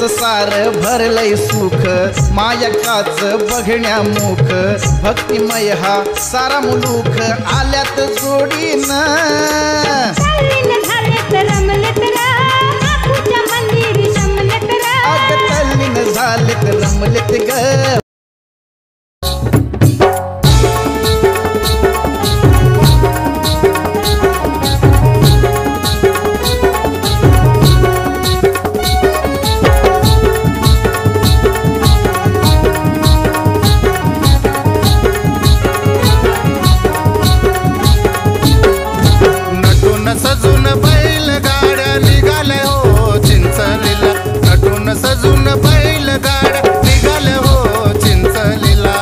आयुष्याचं सार भरलंय सुख मायकाच बघण्यामुख भक्तिमय हा सारा मुलूख आल्यात जोडीनं तल्लीन झालेत रमलेत ग सजून बैल गाड्या निघाल्या हो चिंचलीला नटून सजून बैल गाड्या निघाल्या हो चिंचलीला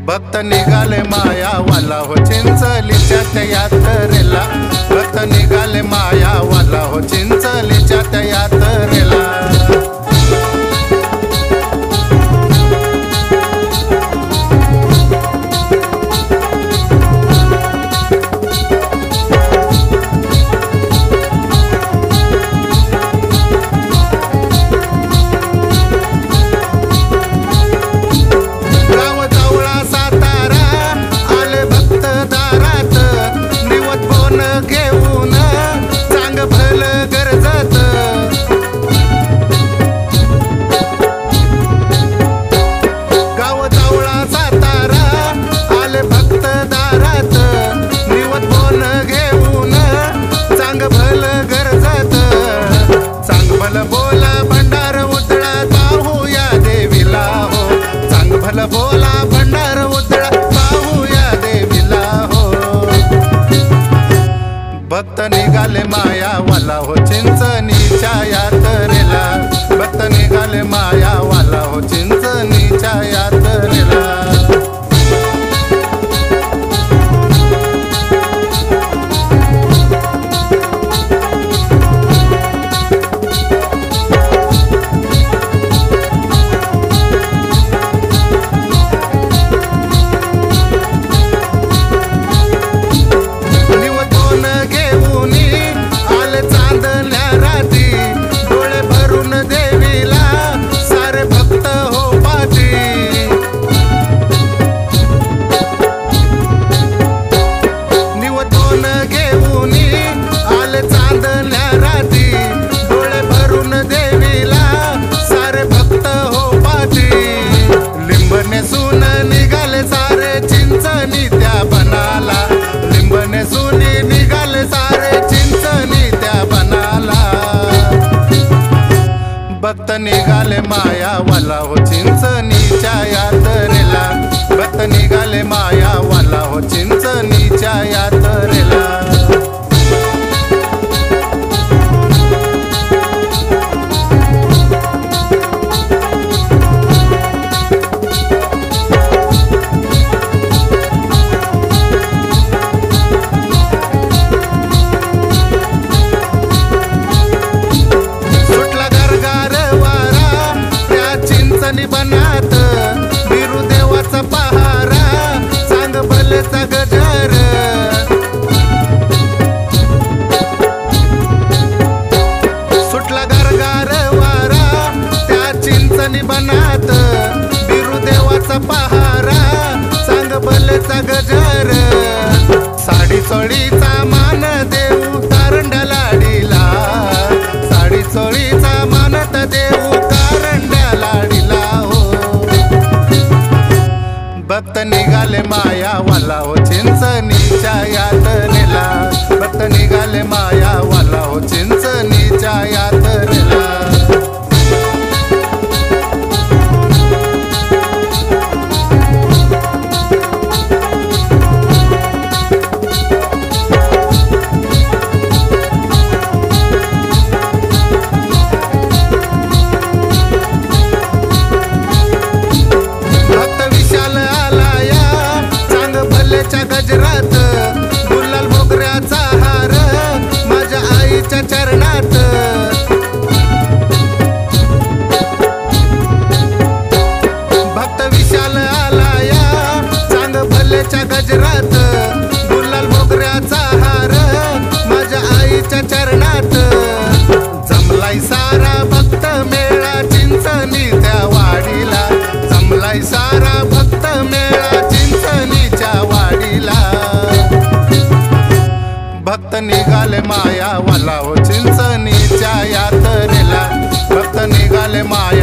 भक्त निघाले मायावाला हो चिंचलीच्या त्या यात्रेला भक्त निघाले मायावाला हो चिंचलीच्या त्या यात्रेला बोला भंडार उधळा पाहूया देवीला हो भक्त निघाले मायावाला हो चिंचणीच्या यात्रेला भक्त निघाले मायावाला हो चिंचणीच्या यात्रेला भक्त निघाले मायावाला हो चिंचणीच्या यात्रेला भक्त निघाले मायावाला हो चिंचणीच्या यात्रेला बनात बिरुदेवाचा पहारा सांग भलेचा गजर सुटला गरगार वारा त्या चिंचणी बनात बिरुदेवाचा पहारा सांग भलेचा गजर साडी चोळीचा मान देऊ कारंड्या लाडीला साडी चोळीचा मानत देऊ कारंड्या लाडीला भक्त निघाले मायावाला हो चिंचणीच्या यात्रेला भक्त निघाले मायावाला हो चिंचणीच्या यात्रेला गजरात गुलाल मोगऱ्याचा हार माझ्या आईच्या चरणात भक्त विशाल आलाया चांग भलेच्या गजरात गुलाल मोगऱ्याचा हार माझ्या आईच्या चरणात जमलाय सारा माया